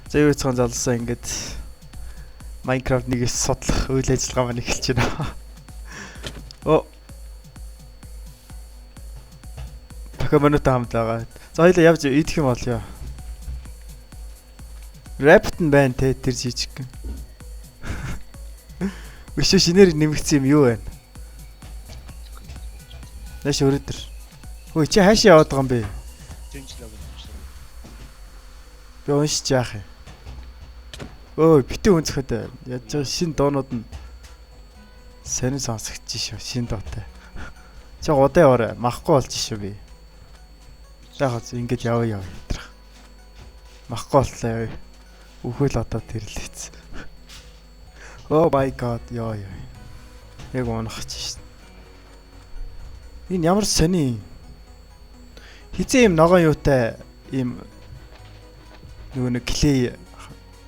За юу цаан залсан ингээд Minecraft нэг судлах үйл ажиллагаа маань эхэлж байна. Оо. Покемонтой хамт байгаа. За хоёлаа явж идэх юм болё. Rabbit нь байна те тэр жижиг. Өшөө шинээр нэмэгдсэн юм юу байна? Нааш өрөөдөр. Хөөе чи хаашаа яваад байгаа юм бэ? Тэнчлэг юм шиг. Би уншиж яах юм? Өө битээ өнцөхөд яаж байгаа шин доонууд нь сонир сонсогдож шүү шин доотой. Чи удаа яваарай махгүй болж шүү би. Яг ингэж яваа. Махгүй боллоо яа. Үхэл одоо тэрлээц. Oh my god яа. Яг унахч шин. Энэ ямар сони. Хизээ юм ногоон юутай ийм нөгөө нэг клей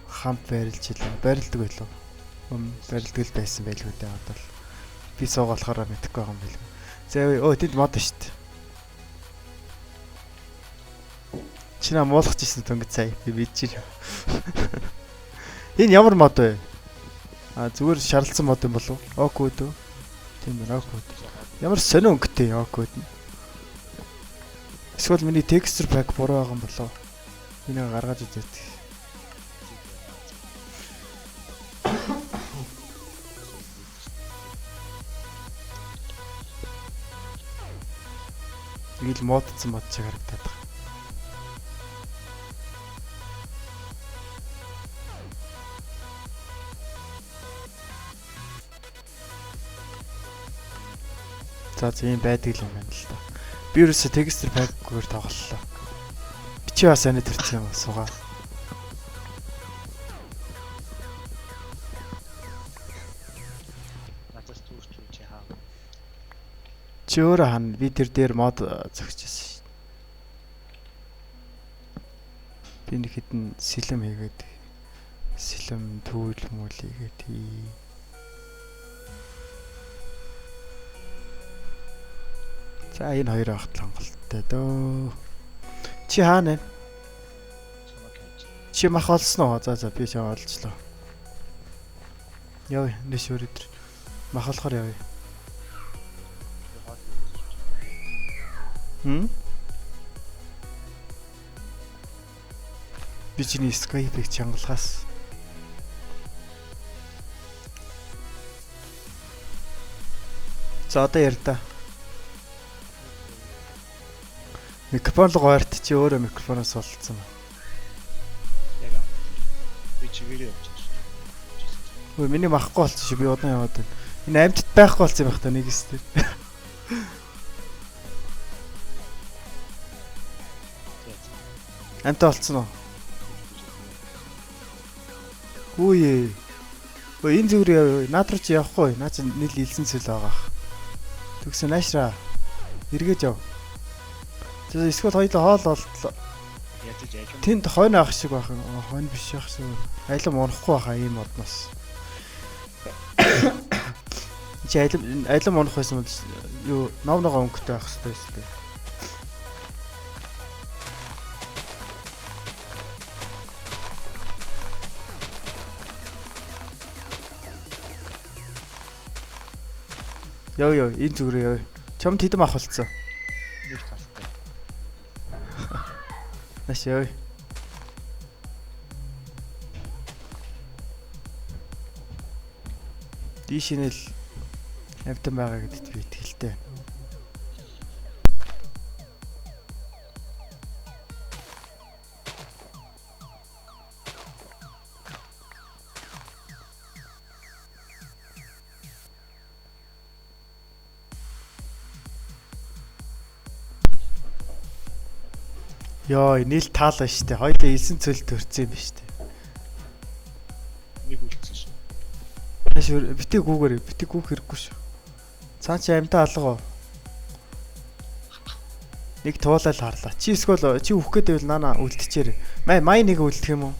хамт барилж илээ. Барилдаг байлоо. Барилдаг л байсан байлгүй дээ одоо л. Би суугаалахаараа мэдэхгүй байгаа юм байлгүй. За өө тэнд мод шүү дээ. Чи наа муулах гэсэн төнгөц сая би бичиж. Энэ ямар мод вэ? Зүгээр шаралцсан мод юм болов? Окуд үү? Тийм байна окуд. Ямар сонио өнгөтэй окуд. Эсвэл миний texture pack буруу байгаа юм болов? Энийг гаргаж үзээд. Ил модцсон мод чиг харагдаад байна. За ийм байдаг юм байна л да. Би ерөөсө texture pack-гээр тоглолоо. Би чи бас анид төрсөн юм суугаа. Надаас түүрч чи хаа. Чи өөрөө хана би тэр дээр мод зөгчсөн шин. Би нэг хэдэн сэлэм хийгээд сэлэм түүл мүл хийгээд За энэ хоёр ахт хангалттай дөө. Чи хаана вэ? Чи мах олсон уу? За би чам олжлоо. Яа, нэш өрөдөр. Мах олохоор явъя. Би чиний Skype-ийг чангалахаас. За одоо ярь та. Микрофон руу гойрт чи өөрөө микрофоноос олцсон ба. Яг аа. Би чигээр явчихсан. Өө миний махгүй болчихсон шүү би удаан яваад байна. Энэ амьтд байхгүй болсон юм байх та нэгс тэр. Амтаа болцсон уу? Үе. Өө энэ зүгээр яа. Наад руу чи явахгүй. Наа чи нийл илсэн цэл байгаа. Төгсөн наашраа. Эргэж яв. За эсвэл хоёлоо хоол болтлоо. Ядаж ажим. Тэнд хойно авах шиг байх юм. Хойно биш байх шиг. Айлам унахгүй байхаа ийм модноос. Чи айлам унах байсан бол юу новногоо өнгөтэй байх хэрэгтэй шүү дээ. Яа энэ зүгээр яа. Чамд хэдэм ах болцсон. Нэг талтай. Наш яа. Дишинэл амтан байгаа гэдэгт би итгэлтэй. Йоо, нийл таалаа штэ. Хоёлаа 9 цөл төрсөн юм штэ. Нэг үлдсэн шүү. Маш битээ гүүх хэрэггүй шүү. Цаа чи амтаа алгаа. Нэг туулаад харлаа. Чи эсвэл чи үхэх гээд байвал наана үлдчихээр. Май нэг үлдэх юм уу?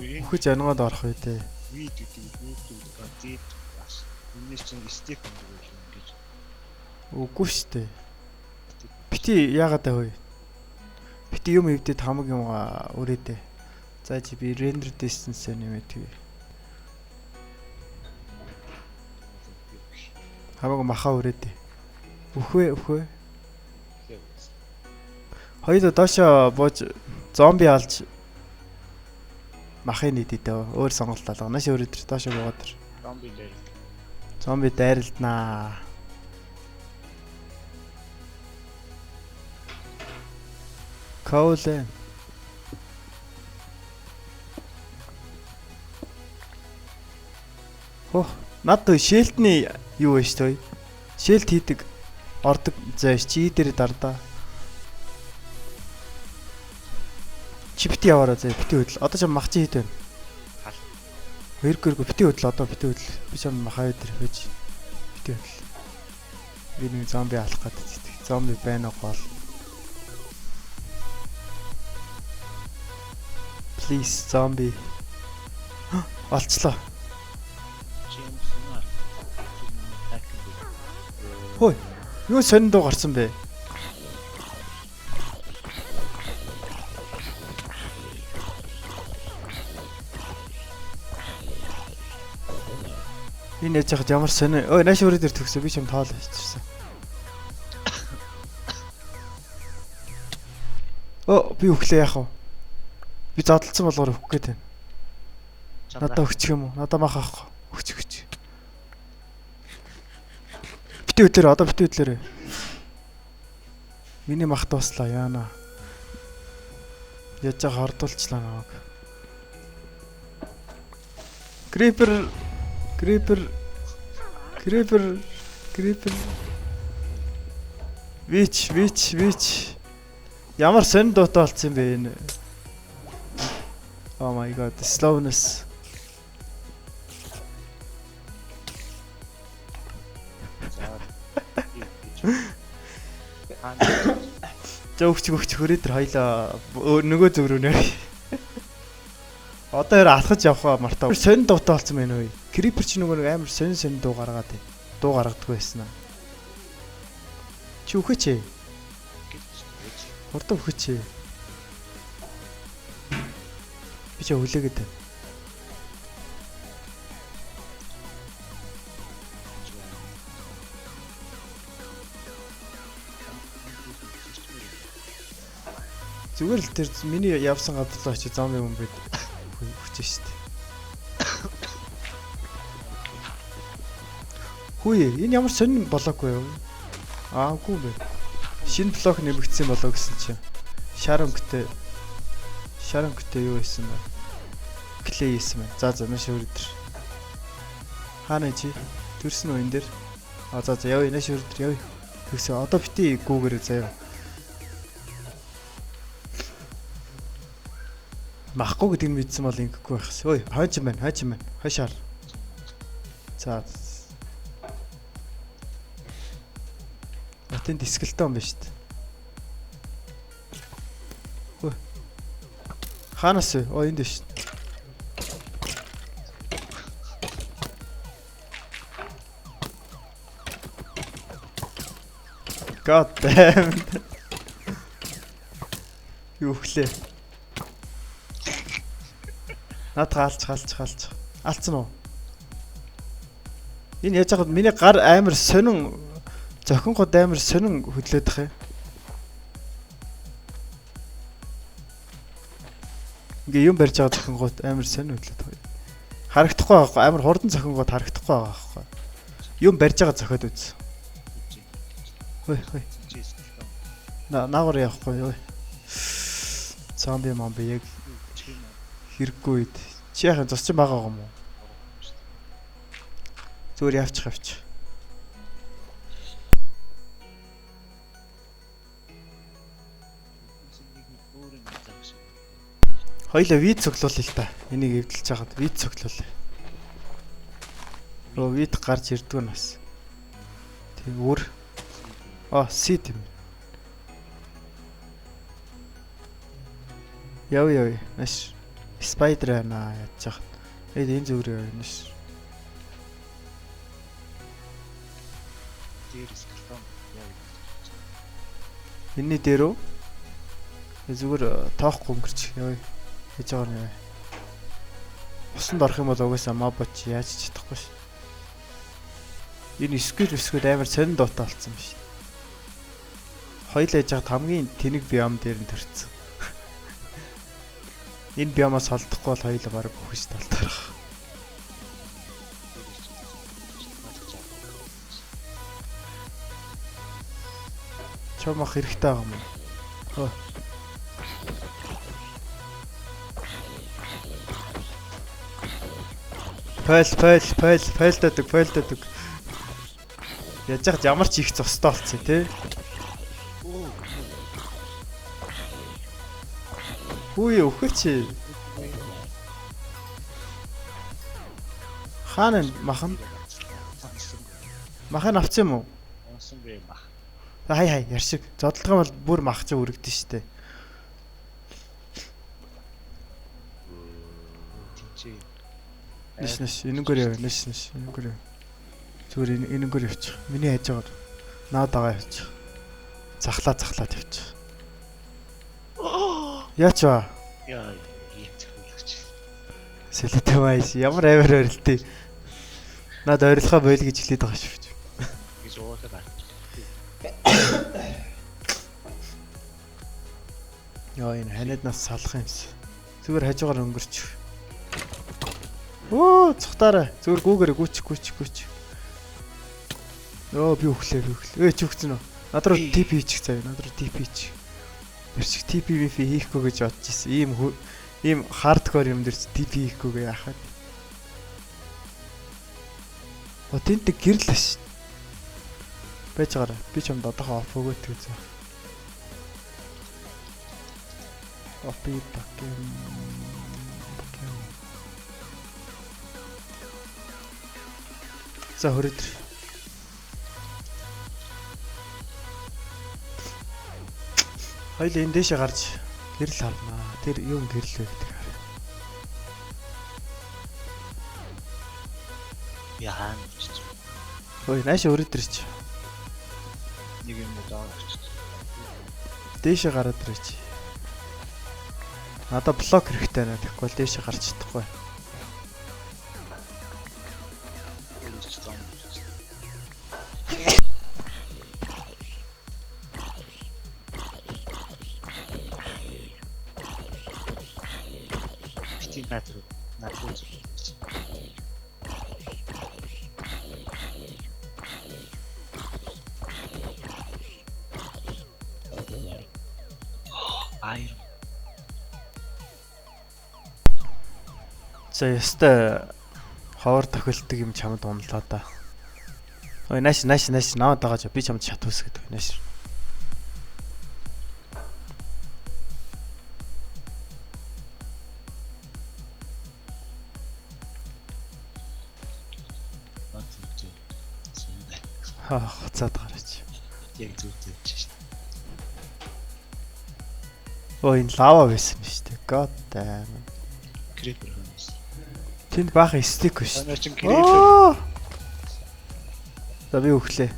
Үхэж ангоод орох үү те. Вид гэдэг бас. Энэс чинь стек юм гэж. Үгүй штэ. Бити яагаад вэ? Бити юм өвдөд хамаг юм өрөөдөө. За чи би render distance нэмээд тгий. Хамаг маха өрөөдөө. Өхөө. Хоёул доошоо бууж зомби алж махыг нийтээ өөр сонголт алга. Нааш өрөөдөр доошоо буугаад ир. Зомби дээр. Зомби дайралднаа. Коулэ. Над шэлтний юу вэ шүү дээ? Шэлт хийдэг ордог зайш чи дээр дардаа. Чи бити яваараа заа бити хөдөл. Одоо ч мах чи хийд байна. Хал. Хоёргоо бити хөдөл одоо бити хөдөл. Би ч махаа өдр хийж бити хөдөл. Би нэг зомби алах гэдэг. Зомби байна уу гол. Please zombie. Олцлоо. Хөөе. Юу сонин дуу гарсан бэ? Энэ яж хад ямар сонин. Ой, нааш өрөө дээр төгсөө. Би ч юм тоол хийчихсэн. Би өглөө яах вэ? Би задлцсан болохоор өгөх гээд байна. Надаа өгчих юм уу? Надаа мах авах. Өгч. Бити өдлөө одоо бити өдлөөрэй. Миний мах дуслаа яана. Яаж хордуулчлаа намайг. Creeper. Вич. Ямар сонин дуутай болцсон бэ энэ? Oh my god, the slowness. Жогч хөрөөдөр хоёлаа нөгөө зүг рүү нэр. Одоо алхаж явах мартаа. Сонин дуутай болцсон байна уу? Creeper ч нөгөө нэг амар сонин дуу гаргаад байна. Дуу гаргадаг байсан аа. Чи үхээч. Хурдан үхээч. Би ч хүлээгээд байна. Зүгээр л тэр миний явсан гадарлаа очиж зомби юм бид хүчээ штэ. Хөөе, энэ ямар сонин болоогүй юу? Аагүй юм бэ. Шинэ блок нэмэгдсэн болоо гэсэн чинь. Sharon-гтэй юу хийсэн бэ? Клей хийсэн байна. За нааш өрөдөр. Хаана чи? Төрсөн үү энэ дээр? За явъя нааш өрөдөр явъя. Тэгсээ одоо бити гүүгээрээ заяа. Махгүй гэдэг нь мэдсэн бол ингэхгүй байх шээ. Ой, хойч юм байна. Хойшаар. За. Атэн дискэлтэй юм байна шүү дээ. Ой. Ханаас вэ? Энд дээ шүү. God damn. Юу хлээ. Наад хаалч. Алдсан уу? Энэ яаж яагаад миний гар амар сонин зохингод амар сонин хөдлөөд их. Ингээ юм барьж байгаа зохингод амар сонин хөдлөөд байгаа. Харагдахгүй байгаа. Амар хурдан зохингод харагдахгүй байгаа байхгүй. Юм барьж байгаа зохиод үз. Хой. Наагур явахгүй. Зомби момби яг хэрэггүй үед. Чи яхаа зосч байгаа юм уу? Зүгээр явчих. Хоёлаа вид цоглуулъя л та. Энийг эвдэлж хагаад вид цоглуулъя. Вид гарч ирдгүй нас. Тэг өөр. Сид юм. Яв. Маш спайдер байна яаж яах. Энэ зүгээр явна ш. Энэний дээр үү? Зүгээр тоохгүй өнгөрч. Яа. Хийж байгаа нэ. Усанд орох юм бол угаасаа мобоч яаж ч чадахгүй ш. Энэ скил амар сонин дуутай болсон юм ш. Хоёул яж хаад хамгийн тэнэг биом дээр нь төрчихсөн. Энэ биомоос холдохгүй бол хоёул бараг хөвч талдаарах. Чамах хэрэгтэй байгаа юм. Хөө. Фейлдэдэг. Яаж яах ямар ч их зостой болцсон тий. Үгүй өхөч. Хаана махан? Махан авсан юм уу? Онсон бэ мах. Хай яршиг. Зодтолгоо бол бүр мах чиг үрэгдэн штэ. Тинчээ. Нэш энэгээр яв. Энэгээр. Зүгээр энэгээр явчих. Миний хайж байгаа. Наад байгаа явчих. Захлаад явчих. Яач ба? Яа, ийм зөвлөгч. Сэлэтэй байж ямар аваар ойрлтыг. Наад ойрлохоо бойл гэж хэлээд байгаа шүү. Гэж уурлаа. Яа энэ ханаднаас салах юмс. Зүгээр хажуугаар өнгөрч. Оо цухтаараа. Зүгээр гүүгээр гүч. Оо би өглөө. Ч өгцөн үү? Над руу TP хийчих заяа. Над руу TP хийчих. Тэрч TP хийхгүй гэж бодож ирсэн. Ийм хардкор юм дээр TP хийхгүй яахад. О тэнт гэрэл ш. Байж байгаарай. Би ч юм додохоо оф өгөөт гэж. Опи пакем. За хөрөд. Хоёул энэ дэше гарч гэрэл харнаа. Тэр юу гэрэл вэ гэдэг хаа. Яхан ч. Ой, нааш өрөөд ирч. Нэг юм удаа очиж. Дэше гараад ирч. Надаа блок хэрэгтэй байна. Тэгэхгүй л дэше гарч чадахгүй. Натруу. Ай. За ястай ховор тохиолдог юм чамд унлаа да. Ой нааш наваад байгаа ч би чамд шат үс гэдэг нааш. Хуцаад гараач. Яг зүгтэй шүү. Ой энэ лава байсан юм шүү дээ. God damn. Крипер хүмүүс. Тэнд баахан стик биш. Манай чин крипер. За би өглөө.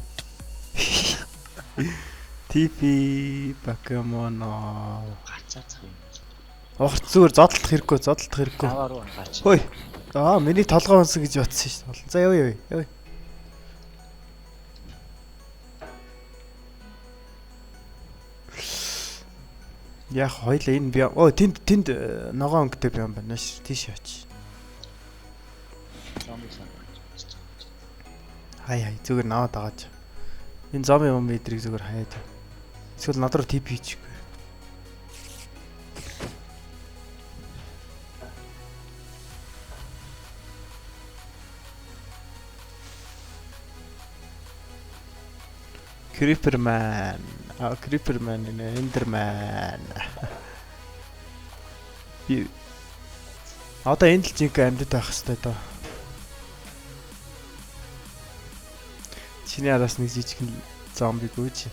TP Pokemon Гацаацах юм. Огт зүгээр зодтолдох хэрэггүй. Аваа руу гаач. Хөөе. Миний толгой унсан гэж бодсон шүү дээ. За явъя. Яг хоёлаа энэ би тэнд ногоон өнгөтэй би юм байна ш. Тийш яач. Хай зүгээр наваад агааж. Энэ зомби юм эдрийг зүгээр хаяад. Эсвэл над руу TP хийчихгүй. Creeperman, Enderman. Би одоо энэ л жинхэнэ амьд байх хэвээр доо. Чиний араас нэг жижигхэн зомби гүйж.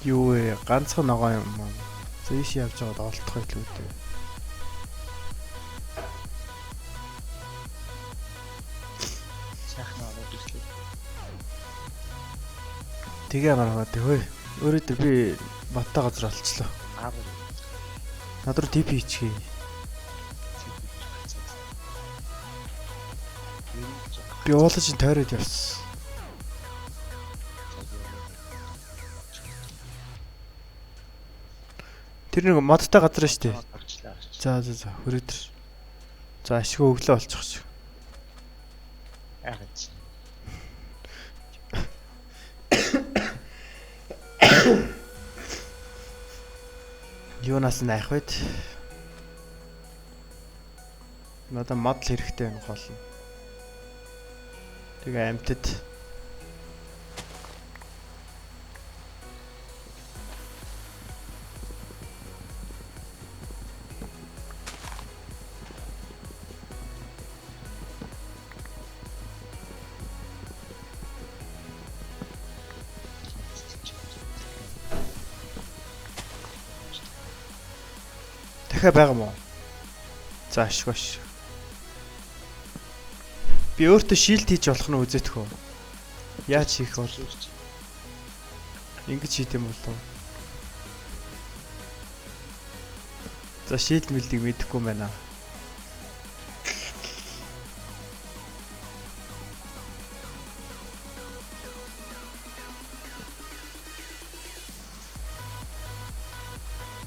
Юу вэ? Ганцхан ногоо юм уу? Зээш явж байгаад олдох байл үү дээ. Тэгээ маргаа төхөө. Өөрөөдөр би баттай газар олчлоо. Аав. Над руу TP хийчихье. Би уулаж ин тойроод явсан. Тэр нэг модтой газар шүү дээ. За өрөөдөр. За ашиг өглөө олчих чи. Яагаад? Юунаас найх вэ? Надаа модл хэрэгтэй юм гол нь. Тэгээ амтд дахиад байгаа мó. За ашиг баш. Би өөртөө шилд хийж болох нь үзэх хөө. Яаж хийх бол ингэж хийх юм болов. За шилд мэлдийг мэдэхгүй байна.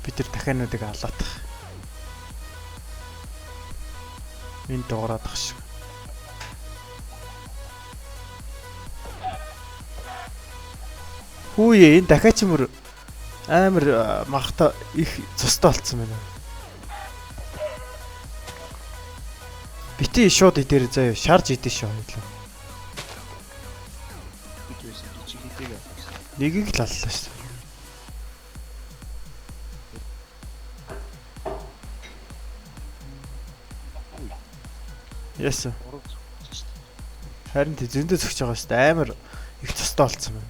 Би тэр дахиануудыг алаадах. Энд дуурайдах шиг. Хүүе энэ дахиад чимэр амар махта их цустай болцсон байна. Бити шууд идээр заяа шарж идэх шүү хоёлоо. Нэгийг л аллаа шүү. Яс. Харин тэ зөндөө зөгч байгаа шүү дээ. Амар их цустай болцсон байна.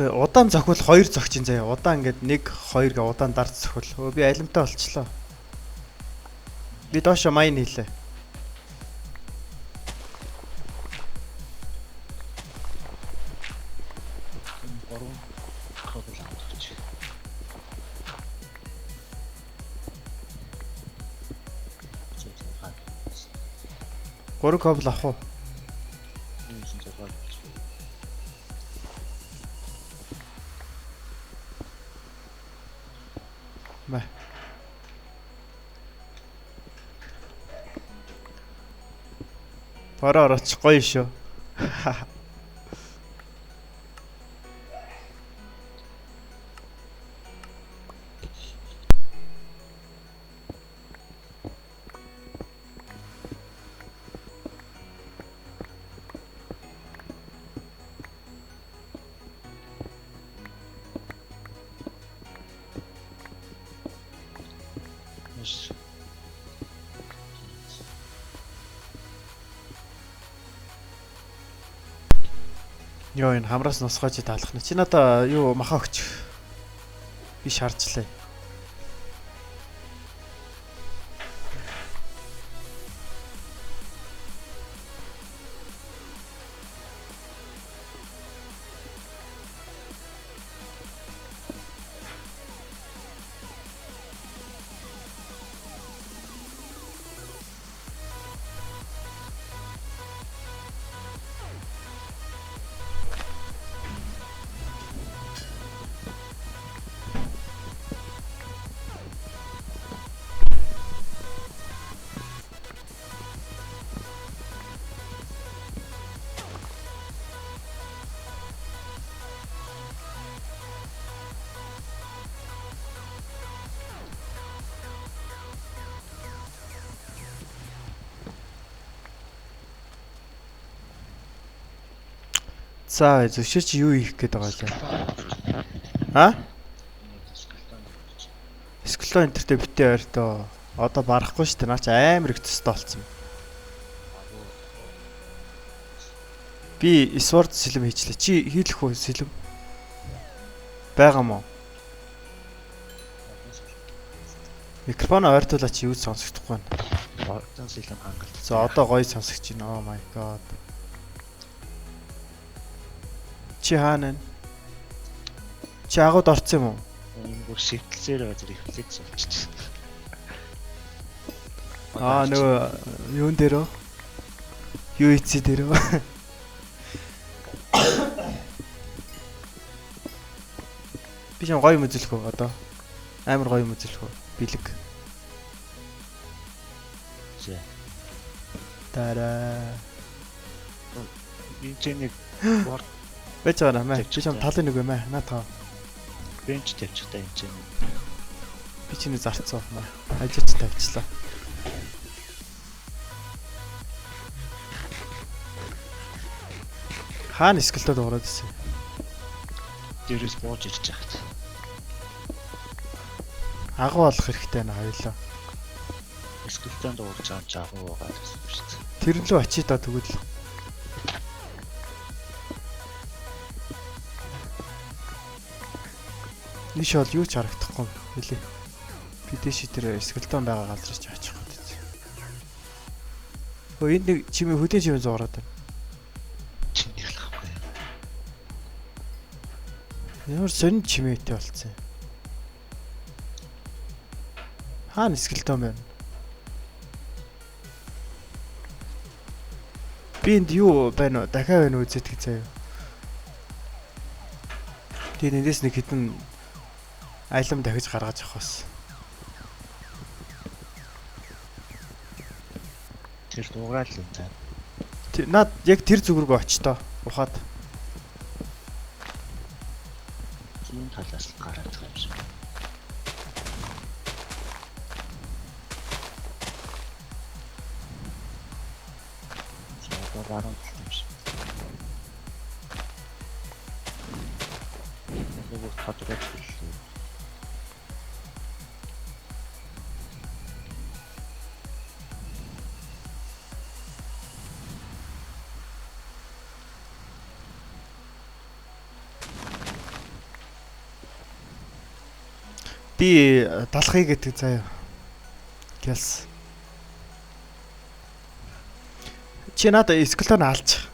Удаан зохиол 2 зогчин заяа. Удаан ингээд 1 2 гэ удаан дард зохиол. Би алимтай болчихлоо. Би доошо майн хийлээ. Гурван кабл авах уу? Мэ. Параа ороч гоё шүү. Йоо энэ хамраас нусгаж таалах нь. Чи надаа юу маха өгч. Би шаарчлаа. За зөвшөөрч юу хийх гээд байгаа лээ. А? Скело энтертэй битээ ойртоо. Одоо барахгүй шүү дээ. Наа чи амар их төстэй болцсон. Би sword сэлэм хийчлээ. Чи хийлэх үү сэлэм? Байгаа мó? Микрофон ойртуулаач юу сонсогдохгүй байна. Ордон сэлэм хангалт. За одоо гоё сонсогч байна. Oh my god. Чи хаана вэ? Чи агууд орсон юм уу? Энэ бүр шивтэлцээр байгаа зэрэг рефлекс болчихсон. Аа нөгөө юун дээр үү? UEC дээр үү? Би ч гоё юм үзүүлэх үү одоо? Амар гоё юм үзүүлэх үү? Бэлэг. Зэ. Тараа. Энэ чинь бор Байж байгаа наа. Чи ч юм талын нэг юм аа. Наатаа. бенч тавьчихтай энэ чинь. Би чиний зарцсан маа. Ажиж тавьчлаа. Хаана скелтод ороод ирсэн? Дээрээс бууж ирж байгаа. Агуу болох хэрэгтэй нэ хоёлоо. Скелтон дуурж байгаа ч агуу байгаа гэсэн үг шүү дээ. Тэр лөө очие та тэгвэл. Иш бол юу ч харагдахгүй хэлээ. Би дэши тэр скелтон байгаа газар ч очих гээд. Хөө энд нэг чимээ хөдөө чимээ зуураад байна. Чинь ялахгүй. Ямар сонин чимээтэй болцсон. Хаана скелтон байна? Би энд юу байна вэ? Дахиад байна уу зэтгэж заяа. Тэгээд эндээс нэг хитэн айлам дахиж гаргаж авах бас. Тэр дуугаал юм таа. Наад яг тэр зүг рүү очтоо. Ухаад. Зүүн талаас л гараад байгаа юм шиг. За баруун талд юм шиг. Нөгөө хатгаад хэллээ. Би далахыг гэдэг заяа. Гэлс. Чи надад скелтон алж.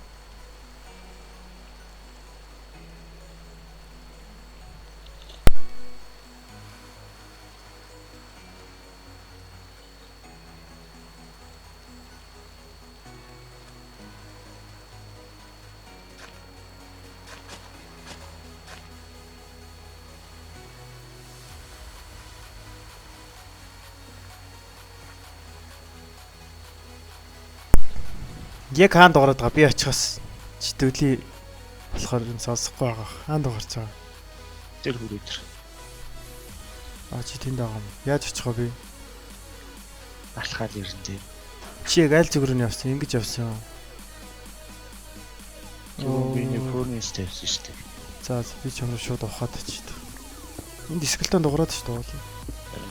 Яг хаанд дуурайд байгаа. Би очихоос читгүүлийн болохоор юм сонсохгүй байгаа. Хаанд дуурч байгаа. Тэр хүрээдэр. Аа чи тэнд байгаа юм. Яаж очих вэ би? Алхаад ирэн дээ. Чи яг аль зүг рүү явсан? Ингэж явсан. Юу би нэг форнис тавьсан шүү дээ. За би ч юм шууд ухаад очив. Энд скелтон дуурайд ч дуулаа.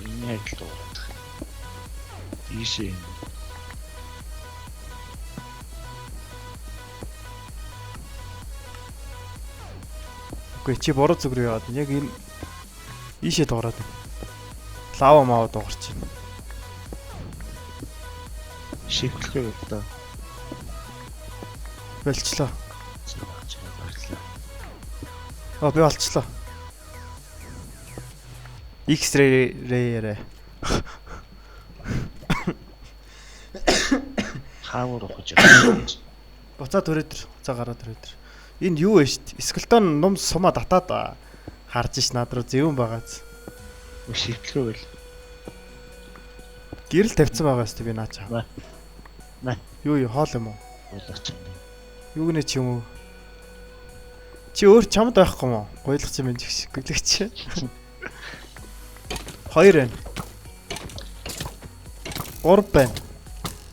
Энэ яг л дуурайд. Ийшээ. Үгүй чи буруу зүг рүү яваад яг энэ ийшээ дуурайд. Лава маа дуурч байна. Шивтлэхээ одоо Болчлоо. баярлалаа. Аа би олчлоо. X-ray. Хаавар ухаж байгаа. Буцаад өрөөдөр. За гараад өрөөдөр. Энд юу вэ штт? Скелтон ном сумаа татаад харж ш над руу зөвөн байгааз. Шивтлэхээ байл. Гэрэл тавьсан байгаа штт би наа чаа. Наа. Юу хоол юм уу? Болооч юм. Юу гэнэ ч юм уу? Чи өөр чамд байхгүй мó? Гойлох юм энэ шиг гэлэгч. Хоёр байна. Гурав байна.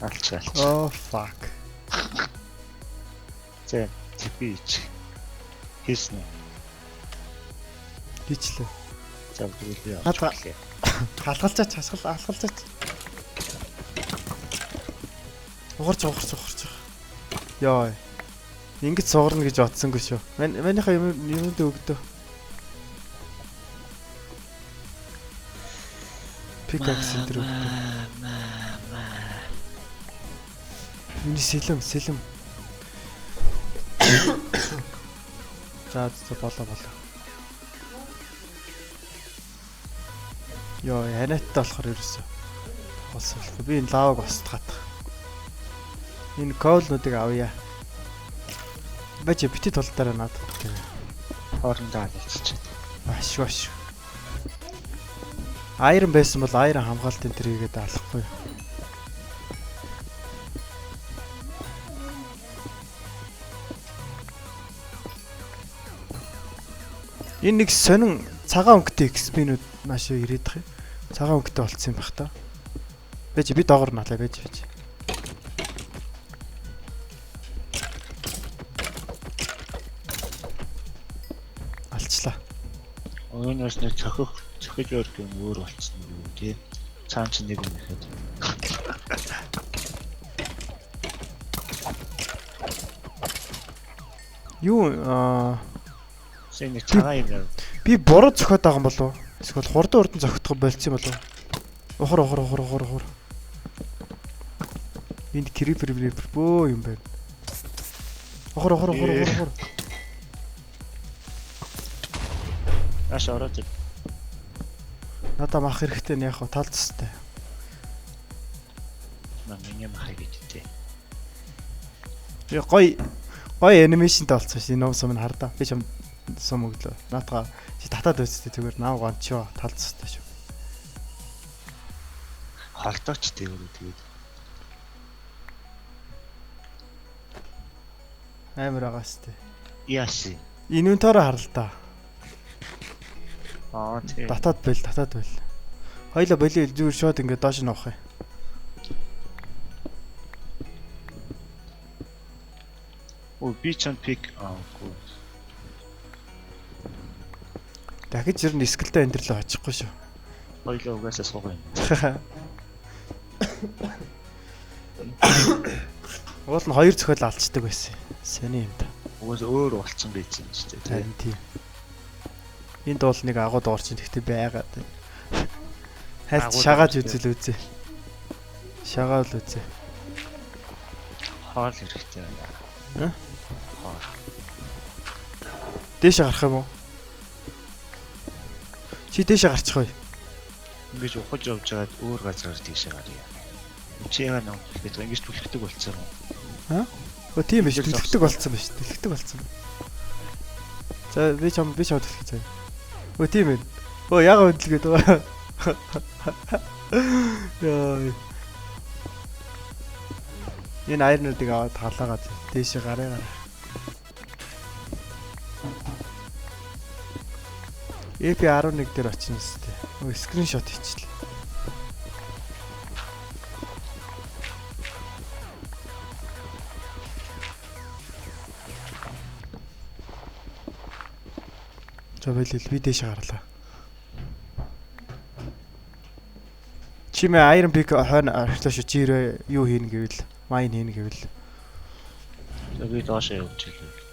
Алч. Oh fuck. Зэ типич. Хийснэ. Хийчлээ. За тэгвэл би Хата. авчихлаа. Халгалцаач алхалцаач. Угарч. Йой. Ингэж суугарна гэж бодсонгүй шүү. Манийхаа юм дэ өгдөө. Pickaxe энэ өгдөө. Миний сэлэм. За болоо. Йоо, ханайттай болохоор ерөөсөө болсон болохгүй. Би энэ лаваг устгаад. Энэ коулнуудыг авъя. Бачи бити толтаараа надад гэх. Хоорондоо алилцчих. Аш. Айрон байсан бол айрон хамгаалтын тэрийгээд алахгүй. Энэ нэг сонин цагаан өнгөтэй XP-нүүд маш ирээд их. Цагаан өнгөтэй болцсон юм бах та. Бэж би доогор налаа бэж. Алчлаа. Өнөөс нэг цохиж өрг юм өөр болцсон юм тий. Цаан ч нэг юм ихэд. Юу Син нэг цагаан юм. би буруу зөхиод байгаа юм болов уу? Эсвэл хурдан урдан зохидох болцсон юм болов уу? Ухар. Энд крипер бөө юм байна. Ухар. Аш ороод. Надаа мах хэрэгтэй нь яг хав тал цэстэй. Миний мах хэрэгтэй. Би гоё анимашнтай болцсон шин ном сум нь хардаа. Би ч юм сум өглөө. Наатаа чи татаад байцтэй зүгээр наав гончоо тал цэстэй шүү. Халтаач тэгээд. Амар агаас тээ. Яаси. Инвентараа хар л та. Тийм. Татаад байл. Хоёлоо болио зүгээр шууд ингээд доош нь авах юм. Би ч пик аагүй. Дахиж ер нь скелтэй энэ төрлөө очихгүй шүү. Хоёлоо угаасаа суугаа юм. Уул нь хоёр зохиол алцдаг байсан. Сони юм да. Угаасаа өөр болцсон байсан шүү дээ. Тийм. Энд бол нэг агуу дуурч ин гэхдээ байгаад байна. Хайц шагааж үзээ. Шагаал үзээ. Хоол хэрэгтэй байна. Дээш гарах юм уу? Чи дээш гарчих вэ? Ингэж ухаж явж байгаад өөр газараар тийшээ гарья. Чи яа нөө ингэж түлхдэг болцсон юм. Тийм биш, түлхдэг болцсон биш. За би ч түлхэх заяа. Тийм ээ. Яга хөдөлгөөд байгаа. Яа. Энэ айрнуудыг аваад халаагаад дээшээ гараа. EP11 дээр очно сте. Скриншот хийчихлээ. Зөвлөл би дэше гарлаа. Чимээ Iron Pick хойно арчлааш жирээ юу хийнэ гэвэл майн хийнэ гэвэл. Би доошоо явж ирлээ.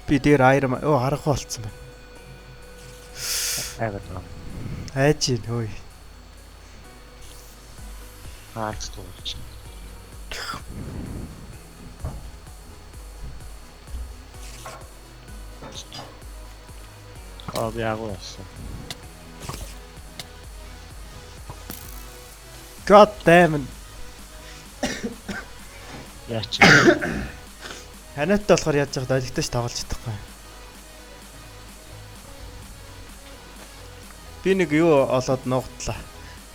Би дээр Iron харахгүй болцсон байна. Айгаад. Айж ийн хөөе. Хаац туулж. Би агуу болсон. God damn it. Яач. Ханайттай болохоор яаж яах дайлгтайч тоглож чадахгүй. Би нэг юу олоод нуугдлаа.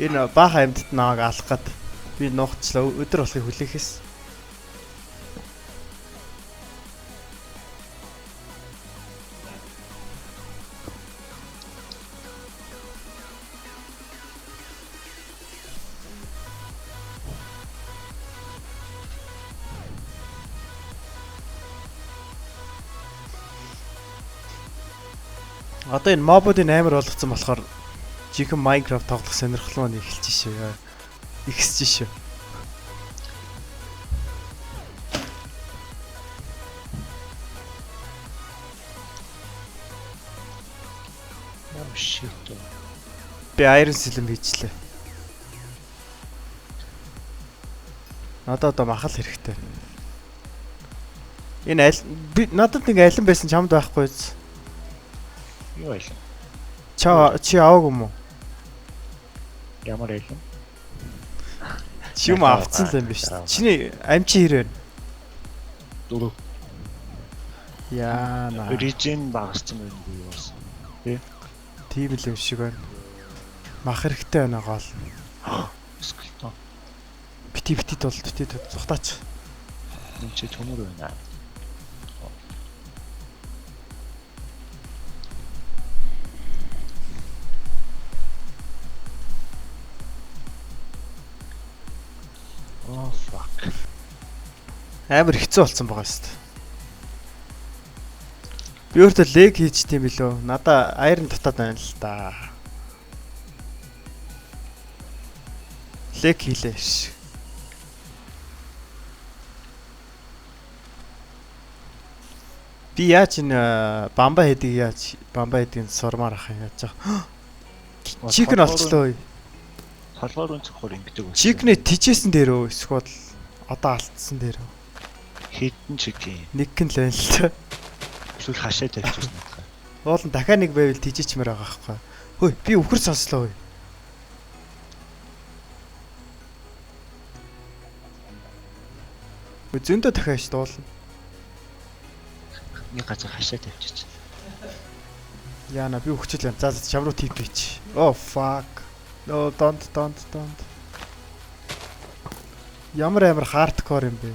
Энэ баахан амьтад нааг алах гээд би нуугчлаа. Өдөр болохыг хүлээхээс. Одоо энэ мобуудын амар болгоцсон болохоор Жихэн Minecraft тоглох сонирхол маань эхэлж шээ. Ихсэж шээ. Oh shit. Би Iron Silem хийчлээ. Надад одоо махал хэрэгтэй. Энэ аль би надад нэг алин байсан чамд байхгүй биз? Юу байлаа? Чи аваагүй юм уу? Ямар байлаа? Чи юм авцсан л юм биш. Чиний амчин хэр вэ? 4. Яана. Origin багассан байх уу юу бас. Тийм л юм шиг байна. Мах хэрэгтэй байна гол. Скелтон. Бити зүхтаач. Энэ чи төмөр байна. Oh fuck. Амар хэцүү болсон байгаа шүү дээ. Би өөртөө лег хийчтэй юм билүү? Надаа Iron дутаад байна л да. Лег хийлээ ш. Би яаж энэ бамба хэдийг сурмаар ах юм яаж байгаа. Чикен олчлоо. Толгоор өнцгөр ингэдэг байна. Чикнээ тижсэн дээр өө эсвэл одоо алдсан дээр өө. Хитэн чикен. Нэг гэн л байна л та. Эсвэл хашаа тавьчихсан надад. Уулын дахиад нэг байвал тижичмээр байгаа байхгүй. Хөөе би өвхөр сонслоо хөөе. Зөндөө дахиад дуулна. Нэг газар хашаа тавьчихсан. Яна би өвчл юм. За чам руу тип бич. Oh fuck. No don't. Ямар амар хардкор юм бэ?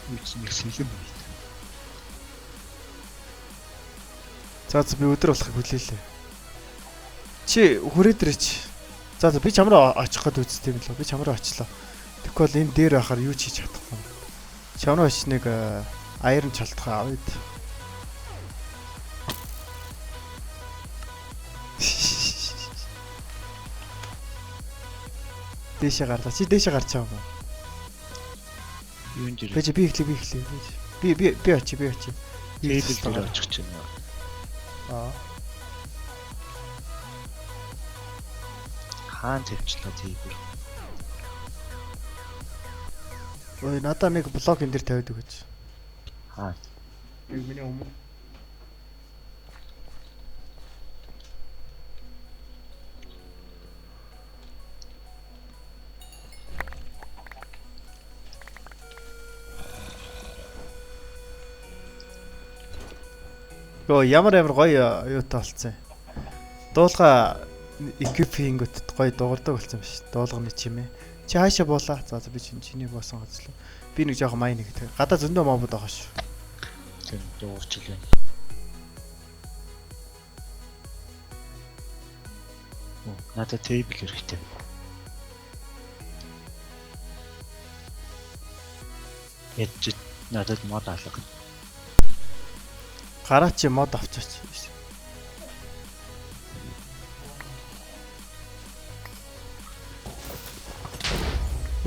Нэг сэлэм байт. За би өдөр болохыг хүлээлээ. Чи хүрээд ирээч. За би чам руу очих гээд үзтiim л. Би чам руу очлоо. Тэгвэл энэ дээр байхаар юу ч хийж чадахгүй. Чам руу очиж нэг Iron чалтгаа авъя. Дээшээ гарлаа. Чи дээшээ гарч байгаа юм уу? Юун дээр? Би эхлэе. Би очив. Тэйбл дээр очих чинь. Аа. Хаан тавьчлаа тэйбл. Ой, надаа нэг блок энэ дээр тавиад өгөөч. Хаа. Миний өмнө. Йоо, ямар гоё юутай болцсон. Дуулга equiping-д гоё дуурдаг болсон юм шиг. Дуулганы чимээ. Чи хаашаа буулаа? За би чиний боосон газлаа. Би нэг жоохон майн нэг. Гадаа зөндөө мобод байгаа шүү. Тэр дуурчлаа. Надад тейбл хэрэгтэй. Эд надад мод алга. Гараач мод авчаач.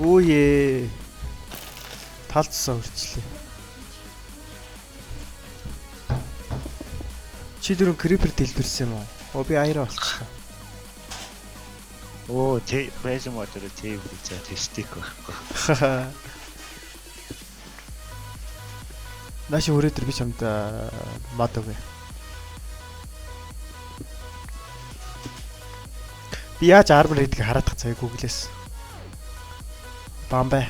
Үе. Талцсан үрчлээ. Чи дөрөв крипер дэлбэрсэн юм уу? Би аяра болчихлоо. Оо, пресс мотор тейбл за тестик байхгүй. Нааш өрөөдөр би чамд мод өгье. Би яаж армор хийдгийг хараадах цай Google-с. Бамбай.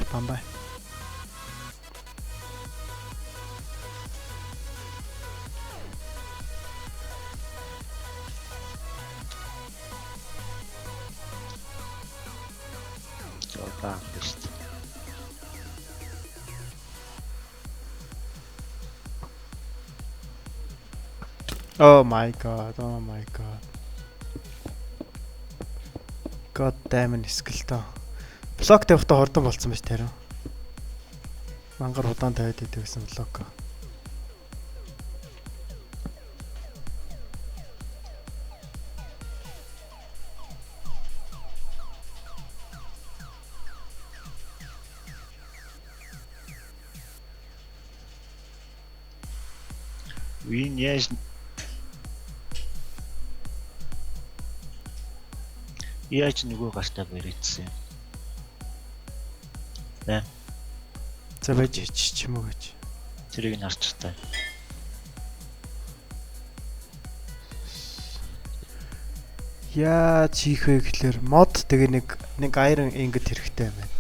Зураг тест. Oh my god. God damn it скелтон. Блок тавихтаа хордон болцсон байж тарив. Мангар удаан тавиад идэв гэсэн блок. Вин яаж нөгөө гартаа баригдсан юм. За байж ч юм уу гэж. Тэрийг нь харчих таа. Яаж хийх вэ гэхэлэр мод тэгээ нэг iron ingot хэрэгтэй юм байна.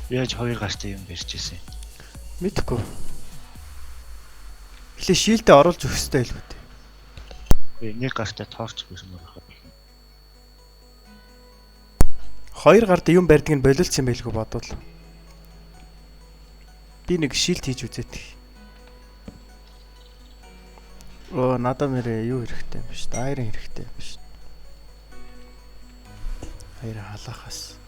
Яаж хоёр гартаа юм барьж ирсэн. Мэдхгүй. Эхлээ шилдэ оруулж өгөх хэрэгтэй л үү. Нэг гартаа торч гэсэн юм байна. Хоёр гартаа юм барьдаг нь болиулсан байлгүй бодвол. Би нэг шилд хийж үзээд. Надад мэрэ юу хэрэгтэй юм биш. Iron хэрэгтэй юм биш. Iron халахаас.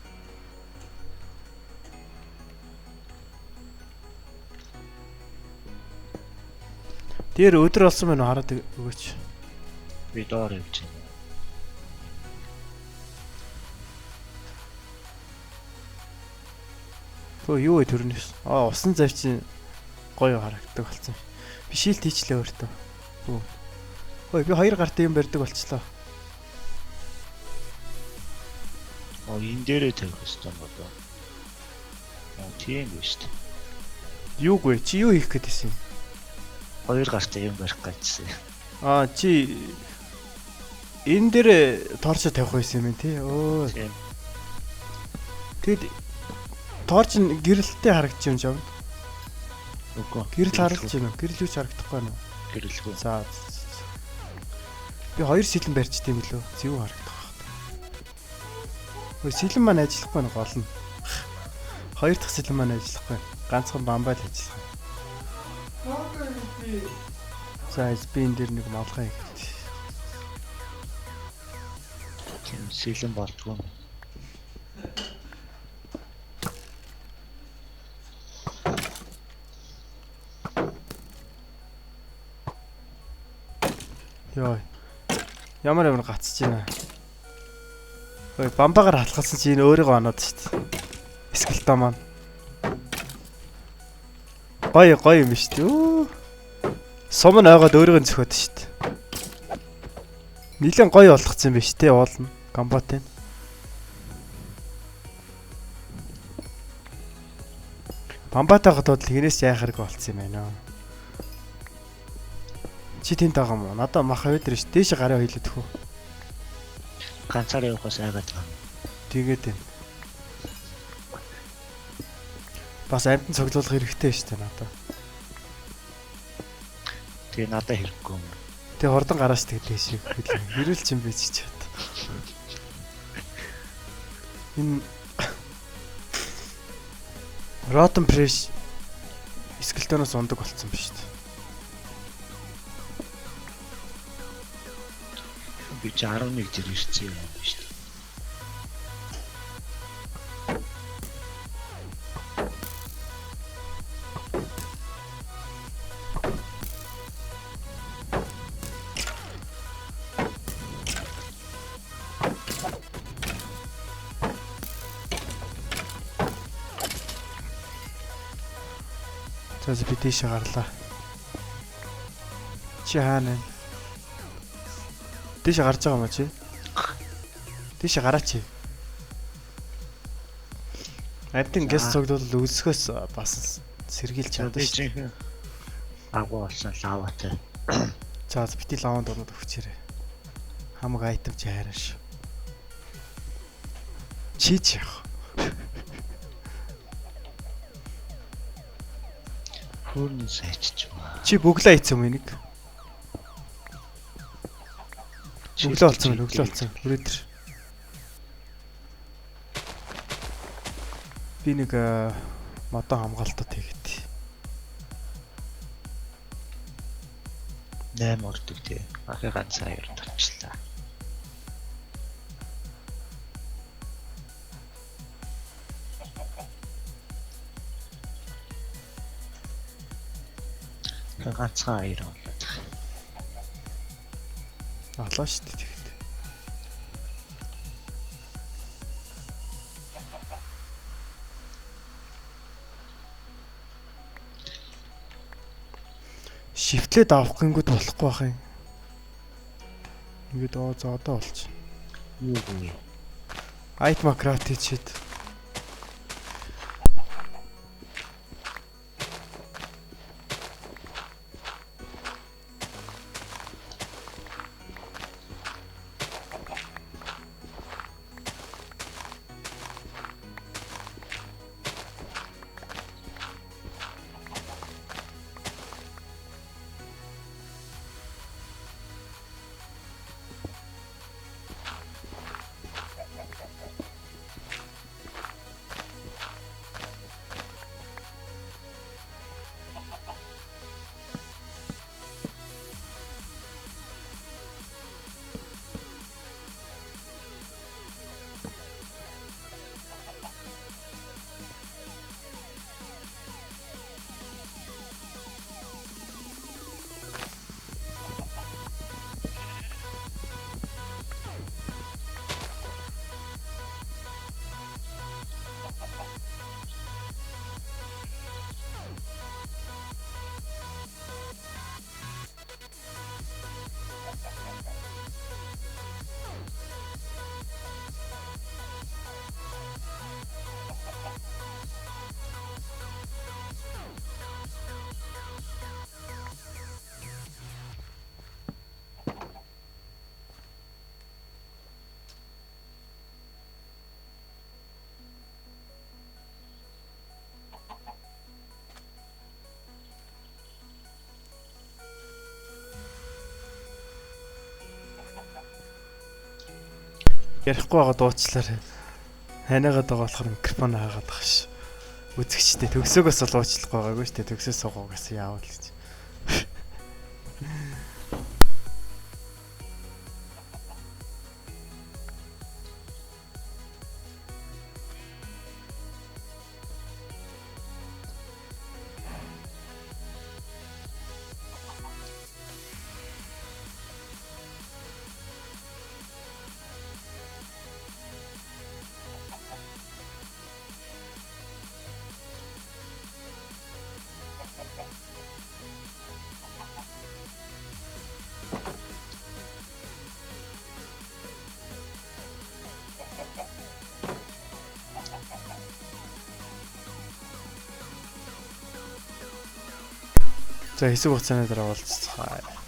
Тэр өдөр болсон байна уу хараад өгөөч. Би доор явж байна. Юу вэ төрнөөс? Усан завчин гоё харагддаг болсон. Би шилд хийчлээ өөртөө. Би хоёр гартаа юм барьдаг болчлоо. Энэ дээрээ тавих хэрэгтэй бодоо. Тийм биш үү? Юуг вэ? Чи юу хийх гээдсэн юм? Хоёр гартаа юм барих гэсэн. Чи энэ дээр торч тавих байсан юм тий. Тийм. Тэгэд торч нь гэрэлтэй харагдаж юм жаа. Үгүй. Гэрэл харагдаж байна уу? Гэрэл юу ч харагдахгүй байна уу? Гэрэлгүй. За. Би хоёр сэлэн барьж тийм билүү? Зүг харагдах байна. Сэлэн маань ажиллахгүй байна гол нь. Хоёр дахь сэлэн маань ажиллахгүй. Ганцхан бамбай л ажиллах. За би энэ дээр нэг малгай хийх. Тийм сэлэн болдгоо. Йой. Ямар гацж байна. Бамбагаар халахсан чи энэ өөрийгөө оноод шүү дээ. Скелтон маань. Гоё юм биш үү? Сум нь ойгоод өөрийгөө зөхөд шүү дээ. Нилэн гоё болгоцсон юм биш тий уулна. Гамбат энэ. Бамбатай хотод хинээс яахарг болцсон юм байна. Чи тэнд байгаа юм уу? Надаа мах өдөр ш. Дээш гараа хилээд хөө. Ганцаар явахаас айгаад байгаа. Тэгээд байна. Бас амьтан цоглуулах хэрэгтэй шүү дээ надаа. Тэгээ надад хэрэггүй юм. Тэгээ хордон гарааш тэгээд дээш хэлээ. Хэрүүлч юм байж чад. Энэ Rotten Fresh скелтоноос ундаг болцсон биз дээ. Би 11 жир ирсэн юм биш үү? За би тийш гарлаа. Чи хаана вэ? Тийш гарч байгаа юм чи? Тийш гараач. Адин гэс цогдвол өсөхөөс бас сэргийлж чаддаг шүү. Агуу болсон лаватай. За бити лаванд ороод өгчээрэй. Хамаг айтем чи хайраш. Чич яах. Хөрн сайчч юм. Чи бүглээ ийцэн юм энийг. Өглөө болсон. Өрөөдөр. Би нэг модон хамгаалтад хийгээд. 8 ордог тий. Ахи ганц аяр тавчлаа. Ганцхан аяр болоод. Алаа шүү дээ тэгэхэд. Шифтлээд авах гингүүд болохгүй бах юм. Ингээд за одоо болчих. Юу гэнэ. Айтма крафт хийчихэд. Ярихгүй байгаа дуучлаарай. Ханиагаад байгаа болохоор микрофон хаагаад байгаа ш. Үзэгчтэй төгсөөгөөс л уучлах байгаагүй ш. Төгсөөс суугаагаас яавал гэж. За хэсэг хугацааны дараа уулзцгаая.